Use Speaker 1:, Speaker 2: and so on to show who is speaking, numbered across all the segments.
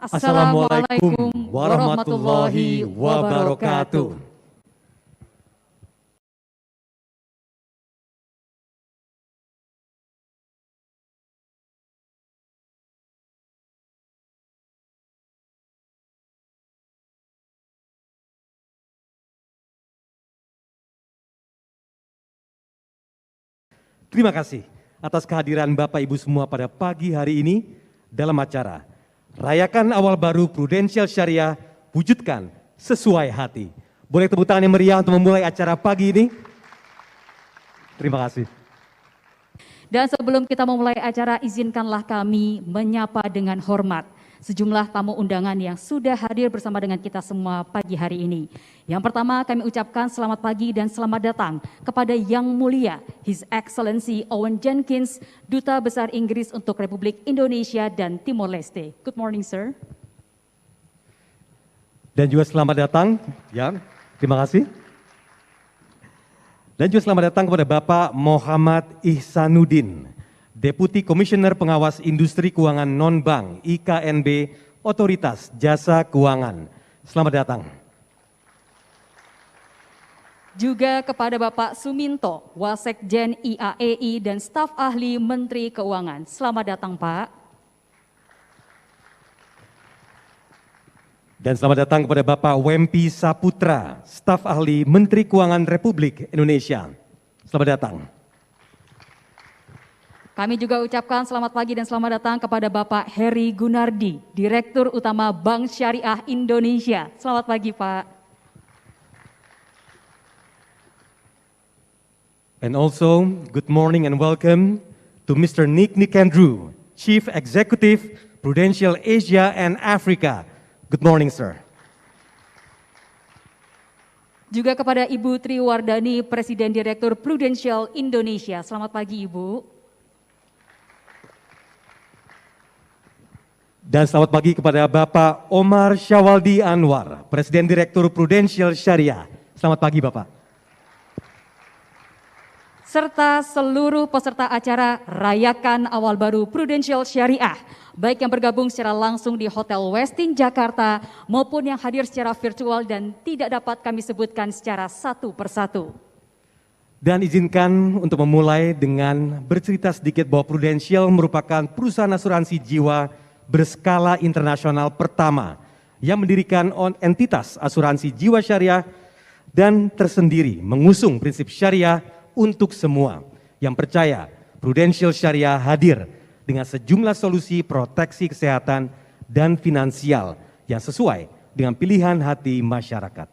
Speaker 1: Assalamualaikum warahmatullahi wabarakatuh.
Speaker 2: Terima kasih atas kehadiran Bapak Ibu semua pada pagi hari ini dalam acara Rayakan Awal Baru Prudential Syariah, wujudkan sesuai hati. Boleh tepuk tangan yang meriah untuk memulai acara pagi ini? Terima kasih.
Speaker 1: Dan sebelum kita memulai acara, izinkanlah kami menyapa dengan hormat sejumlah tamu undangan yang sudah hadir bersama dengan kita semua pagi hari ini. Yang pertama kami ucapkan selamat pagi dan selamat datang kepada Yang Mulia His Excellency Owen Jenkins, Duta Besar Inggris untuk Republik Indonesia dan Timor Leste. Good morning, sir.
Speaker 2: Dan juga selamat datang, ya, terima kasih. Dan juga selamat datang kepada Bapak Muhammad Ihsanuddin, Deputi Komisioner Pengawas Industri Keuangan Non-Bank IKNB Otoritas Jasa Keuangan. Selamat datang.
Speaker 1: Juga kepada Bapak Suminto, Wasekjen IAEI dan staf ahli Menteri Keuangan. Selamat datang, Pak.
Speaker 2: Dan selamat datang kepada Bapak Wempi Saputra, staf ahli Menteri Keuangan Republik Indonesia. Selamat datang.
Speaker 1: Kami juga ucapkan selamat pagi dan selamat datang kepada Bapak Heri Gunardi, Direktur Utama Bank Syariah Indonesia. Selamat pagi, Pak.
Speaker 2: And also, good morning and welcome to Mr. Nick Nicandrew, Chief Executive Prudential Asia and Africa. Good morning, sir.
Speaker 1: Juga kepada Ibu Tri Wardani, Presiden Direktur Prudential Indonesia. Selamat pagi, Ibu.
Speaker 2: Dan selamat pagi kepada Bapak Omar Syawaldi Anwar, Presiden Direktur Prudential Syariah. Selamat pagi, Bapak.
Speaker 1: Serta seluruh peserta acara Rayakan Awal Baru Prudential Syariah, baik yang bergabung secara langsung di Hotel Westin Jakarta maupun yang hadir secara virtual dan tidak dapat kami sebutkan secara satu persatu.
Speaker 2: Dan izinkan untuk memulai dengan bercerita sedikit bahwa Prudential merupakan perusahaan asuransi jiwa berskala internasional pertama yang mendirikan entitas asuransi jiwa syariah dan tersendiri mengusung prinsip syariah untuk semua yang percaya Prudential Syariah hadir dengan sejumlah solusi proteksi kesehatan dan finansial yang sesuai dengan pilihan hati masyarakat.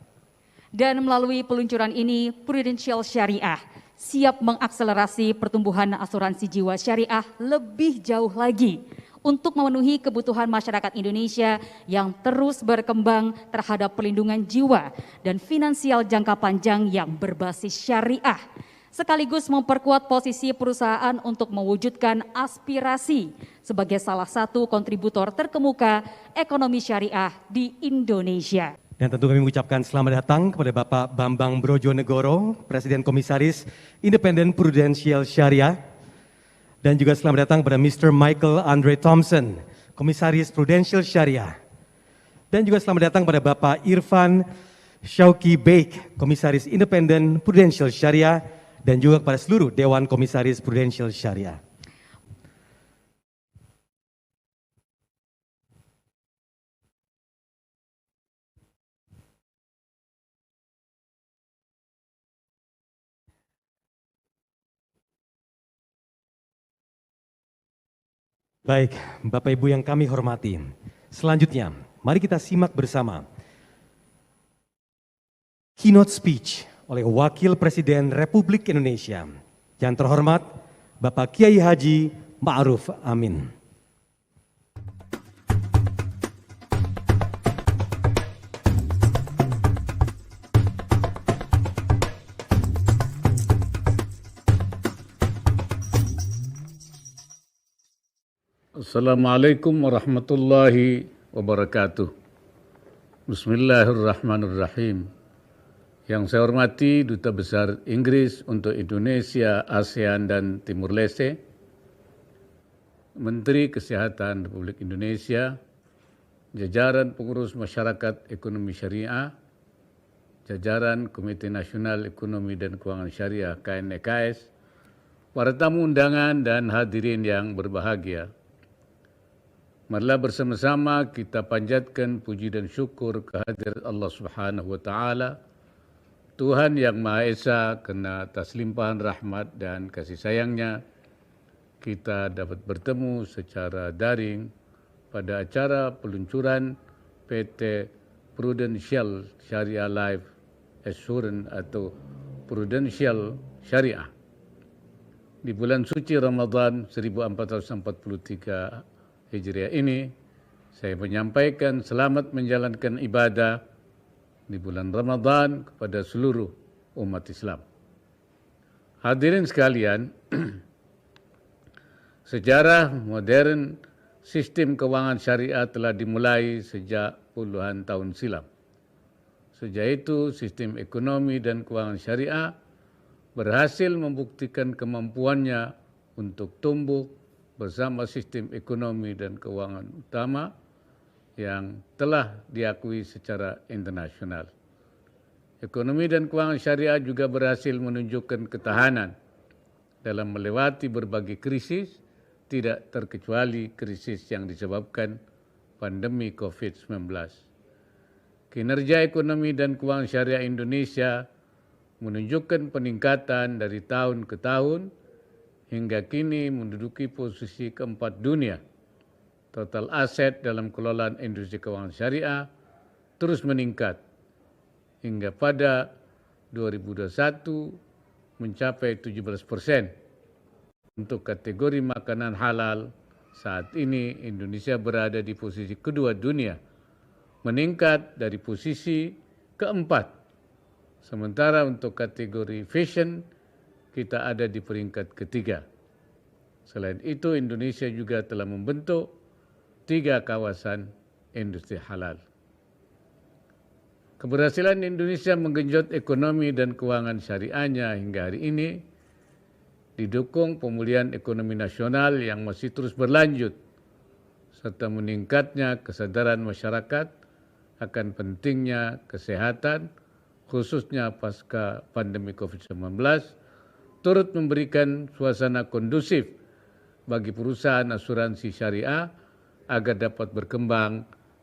Speaker 1: Dan melalui peluncuran ini, Prudential Syariah siap mengakselerasi pertumbuhan asuransi jiwa syariah lebih jauh lagi untuk memenuhi kebutuhan masyarakat Indonesia yang terus berkembang terhadap perlindungan jiwa dan finansial jangka panjang yang berbasis syariah, sekaligus memperkuat posisi perusahaan untuk mewujudkan aspirasi sebagai salah satu kontributor terkemuka ekonomi syariah di Indonesia.
Speaker 2: Dan tentu kami mengucapkan selamat datang kepada Bapak Bambang Brojonegoro, Presiden Komisaris Independen Prudential Syariah. Dan juga selamat datang kepada Mr. Michael Andre Thompson, Komisaris Prudential Syariah. Dan juga selamat datang kepada Bapak Irfan Shauki Beik, Komisaris Independen Prudential Syariah. Dan juga kepada seluruh Dewan Komisaris Prudential Syariah. Baik, Bapak Ibu yang kami hormati, selanjutnya mari kita simak bersama keynote speech oleh Wakil Presiden Republik Indonesia yang terhormat Bapak Kiai Haji Ma'ruf Amin.
Speaker 3: Assalamualaikum warahmatullahi wabarakatuh. Bismillahirrahmanirrahim. Yang saya hormati Duta Besar Inggris untuk Indonesia, ASEAN, dan Timur Leste, Menteri Kesehatan Republik Indonesia, jajaran pengurus masyarakat ekonomi syariah, jajaran Komite Nasional Ekonomi dan Keuangan Syariah KNEKS, para tamu undangan dan hadirin yang berbahagia. Marilah bersama-sama kita panjatkan puji dan syukur kehadirat Allah Subhanahu wa taala, Tuhan yang Maha Esa, karena atas limpahan rahmat dan kasih sayangnya kita dapat bertemu secara daring pada acara peluncuran PT Prudential Syariah Life Assurance atau Prudential Syariah di bulan suci Ramadan 1443 Hijriah ini. Saya menyampaikan selamat menjalankan ibadah di bulan Ramadan kepada seluruh umat Islam. Hadirin sekalian, sejarah modern sistem keuangan syariah telah dimulai sejak puluhan tahun silam. Sejak itu, sistem ekonomi dan keuangan syariah berhasil membuktikan kemampuannya untuk tumbuh bersama sistem ekonomi dan keuangan utama yang telah diakui secara internasional. Ekonomi dan keuangan syariah juga berhasil menunjukkan ketahanan dalam melewati berbagai krisis, tidak terkecuali krisis yang disebabkan pandemi COVID-19. Kinerja ekonomi dan keuangan syariah Indonesia menunjukkan peningkatan dari tahun ke tahun hingga kini menduduki posisi keempat dunia. Total aset dalam kelolaan industri keuangan syariah terus meningkat hingga pada 2021 mencapai 17%. Untuk kategori makanan halal, saat ini Indonesia berada di posisi kedua dunia, meningkat dari posisi keempat. Sementara untuk kategori fashion, kita ada di peringkat ketiga. Selain itu, Indonesia juga telah membentuk 3 kawasan industri halal. Keberhasilan Indonesia menggenjot ekonomi dan keuangan syariahnya hingga hari ini didukung pemulihan ekonomi nasional yang masih terus berlanjut, serta meningkatnya kesadaran masyarakat akan pentingnya kesehatan, khususnya pasca pandemi COVID-19, turut memberikan suasana kondusif bagi perusahaan asuransi syariah agar dapat berkembang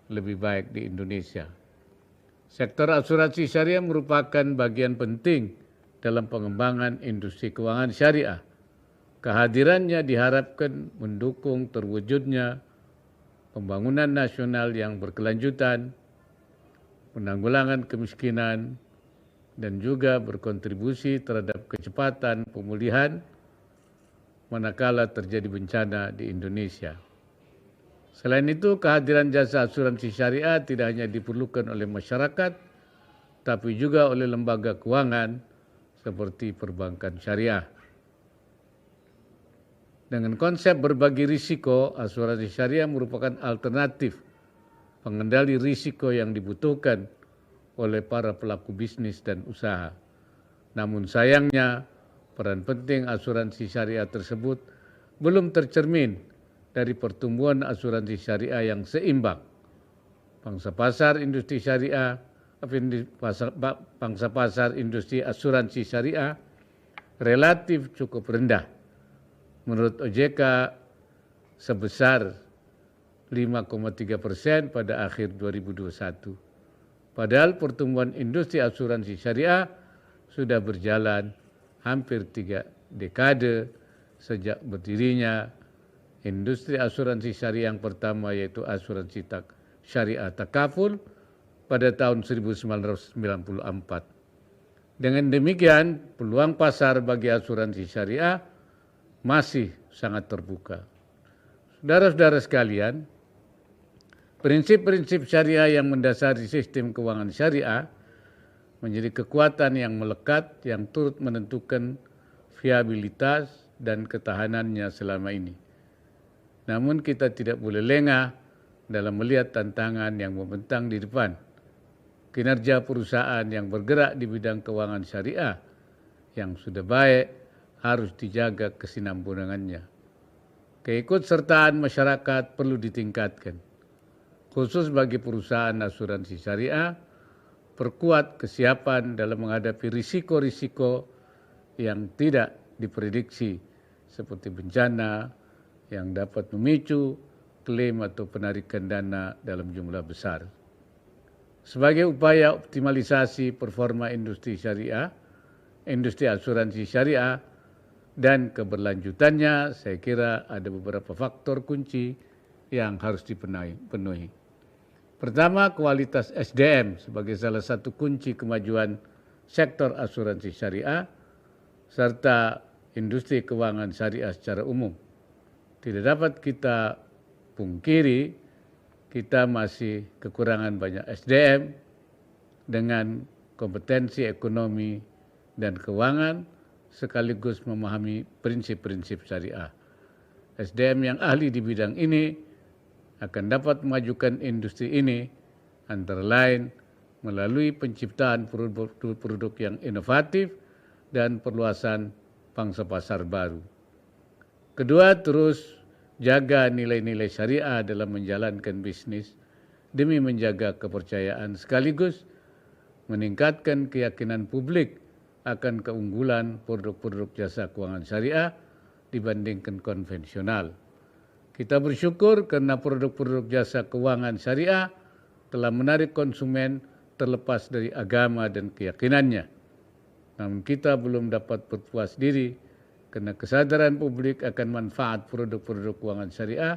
Speaker 3: lebih baik di Indonesia. Sektor asuransi syariah merupakan bagian penting dalam pengembangan industri keuangan syariah. Kehadirannya diharapkan mendukung terwujudnya pembangunan nasional yang berkelanjutan, penanggulangan kemiskinan, dan juga berkontribusi terhadap kecepatan pemulihan manakala terjadi bencana di Indonesia. Selain itu, kehadiran jasa asuransi syariah tidak hanya diperlukan oleh masyarakat, tapi juga oleh lembaga keuangan seperti perbankan syariah. Dengan konsep berbagi risiko, asuransi syariah merupakan alternatif pengendali risiko yang dibutuhkan oleh para pelaku bisnis dan usaha. Namun sayangnya, peran penting asuransi syariah tersebut belum tercermin dari pertumbuhan asuransi syariah yang seimbang. Pangsa pasar industri syariah, pangsa pasar industri asuransi syariah relatif cukup rendah. Menurut OJK sebesar 5,3% pada akhir 2021. Padahal pertumbuhan industri asuransi syariah sudah berjalan hampir 3 dekade sejak berdirinya industri asuransi syariah yang pertama, yaitu asuransi syariah takaful pada tahun 1994. Dengan demikian, peluang pasar bagi asuransi syariah masih sangat terbuka. Saudara-saudara sekalian, prinsip-prinsip syariah yang mendasari sistem keuangan syariah menjadi kekuatan yang melekat yang turut menentukan viabilitas dan ketahanannya selama ini. Namun kita tidak boleh lengah dalam melihat tantangan yang membentang di depan. Kinerja perusahaan yang bergerak di bidang keuangan syariah yang sudah baik harus dijaga kesinambungannya. Keikutsertaan masyarakat perlu ditingkatkan. khusus bagi perusahaan asuransi syariah, perkuat kesiapan dalam menghadapi risiko-risiko yang tidak diprediksi seperti bencana yang dapat memicu klaim atau penarikan dana dalam jumlah besar. Sebagai upaya optimalisasi performa industri syariah, industri asuransi syariah, dan keberlanjutannya, saya kira ada beberapa faktor kunci yang harus dipenuhi. Pertama, kualitas SDM sebagai salah satu kunci kemajuan sektor asuransi syariah, serta industri keuangan syariah secara umum. Tidak dapat kita pungkiri, kita masih kekurangan banyak SDM dengan kompetensi ekonomi dan keuangan sekaligus memahami prinsip-prinsip syariah. SDM yang ahli di bidang ini akan dapat memajukan industri ini antara lain melalui penciptaan produk-produk yang inovatif dan perluasan pangsa pasar baru. Kedua, terus jaga nilai-nilai syariah dalam menjalankan bisnis demi menjaga kepercayaan sekaligus meningkatkan keyakinan publik akan keunggulan produk-produk jasa keuangan syariah dibandingkan konvensional. Kita bersyukur karena produk-produk jasa keuangan syariah telah menarik konsumen terlepas dari agama dan keyakinannya. Namun kita belum dapat berpuas diri karena kesadaran publik akan manfaat produk-produk keuangan syariah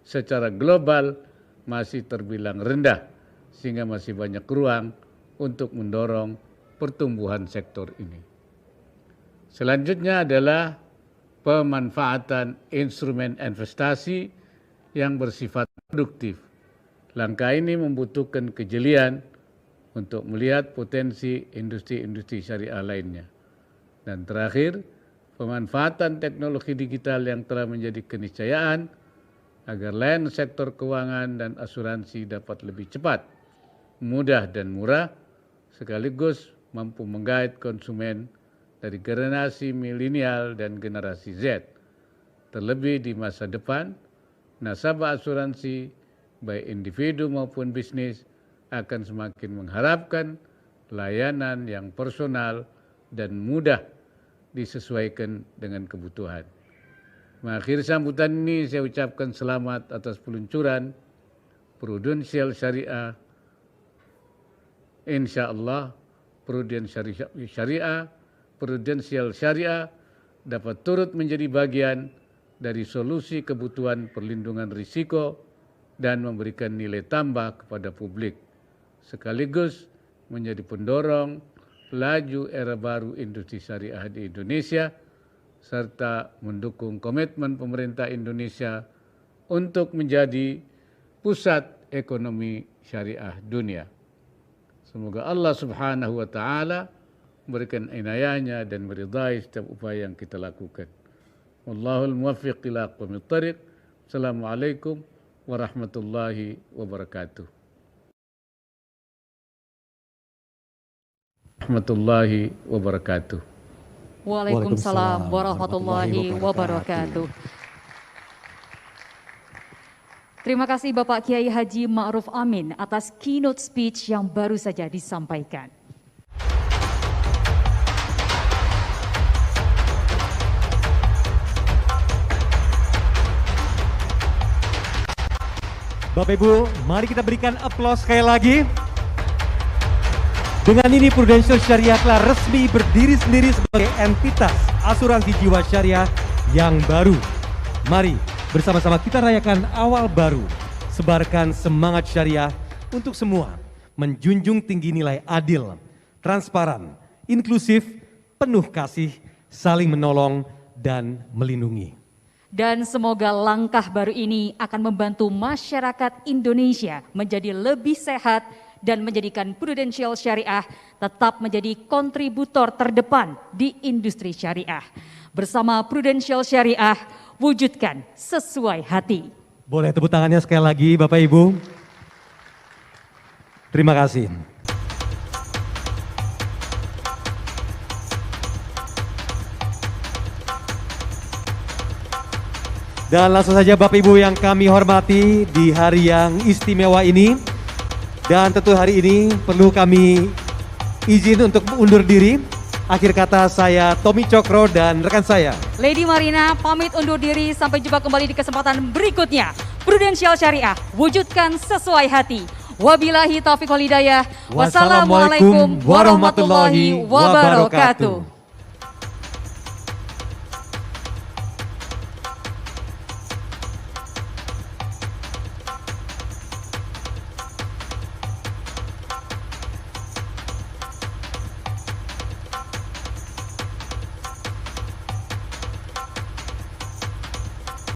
Speaker 3: secara global masih terbilang rendah, sehingga masih banyak ruang untuk mendorong pertumbuhan sektor ini. Selanjutnya adalah pemanfaatan instrumen investasi yang bersifat produktif. Langkah ini membutuhkan kejelian untuk melihat potensi industri-industri syariah lainnya. Dan terakhir, pemanfaatan teknologi digital yang telah menjadi keniscayaan agar lain sektor keuangan dan asuransi dapat lebih cepat, mudah dan murah, sekaligus mampu menggait konsumen dari generasi milenial dan generasi Z. Terlebih di masa depan, nasabah asuransi, baik individu maupun bisnis, akan semakin mengharapkan layanan yang personal dan mudah disesuaikan dengan kebutuhan. Mengakhiri sambutan ini, saya ucapkan selamat atas peluncuran Prudential Syariah. InsyaAllah Prudential Syariah dapat turut menjadi bagian dari solusi kebutuhan perlindungan risiko dan memberikan nilai tambah kepada publik, sekaligus menjadi pendorong laju era baru industri syariah di Indonesia, serta mendukung komitmen pemerintah Indonesia untuk menjadi pusat ekonomi syariah dunia. Semoga Allah Subhanahu wa Ta'ala memberikan inayahnya dan meridai setiap upaya yang kita lakukan. Wallahul muwaffiq ila aqwamit thariq. Assalamualaikum warahmatullahi wabarakatuh. Warahmatullahi wabarakatuh.
Speaker 1: Waalaikumsalam warahmatullahi wabarakatuh. Terima kasih Bapak Kiai Haji Ma'ruf Amin atas keynote speech yang baru saja disampaikan.
Speaker 2: Bapak Ibu, mari kita berikan aplaus sekali lagi. Dengan ini Prudential Syariah telah resmi berdiri sendiri sebagai entitas asuransi jiwa syariah yang baru. Mari bersama-sama kita rayakan awal baru, sebarkan semangat syariah untuk semua, menjunjung tinggi nilai adil, transparan, inklusif, penuh kasih, saling menolong, dan melindungi.
Speaker 1: Dan semoga langkah baru ini akan membantu masyarakat Indonesia menjadi lebih sehat dan menjadikan Prudential Syariah tetap menjadi kontributor terdepan di industri syariah. Bersama Prudential Syariah, wujudkan sesuai hati.
Speaker 2: Boleh tepuk tangannya sekali lagi Bapak Ibu. Terima kasih. Dan langsung saja Bapak Ibu yang kami hormati di hari yang istimewa ini. Dan tentu hari ini perlu kami izin untuk undur diri. Akhir kata saya Tommy Cokro dan rekan saya
Speaker 1: Lady Marina pamit undur diri, sampai jumpa kembali di kesempatan berikutnya. Prudential Syariah, wujudkan sesuai hati. Wabillahi taufiq wal hidayah. Wassalamualaikum warahmatullahi wabarakatuh.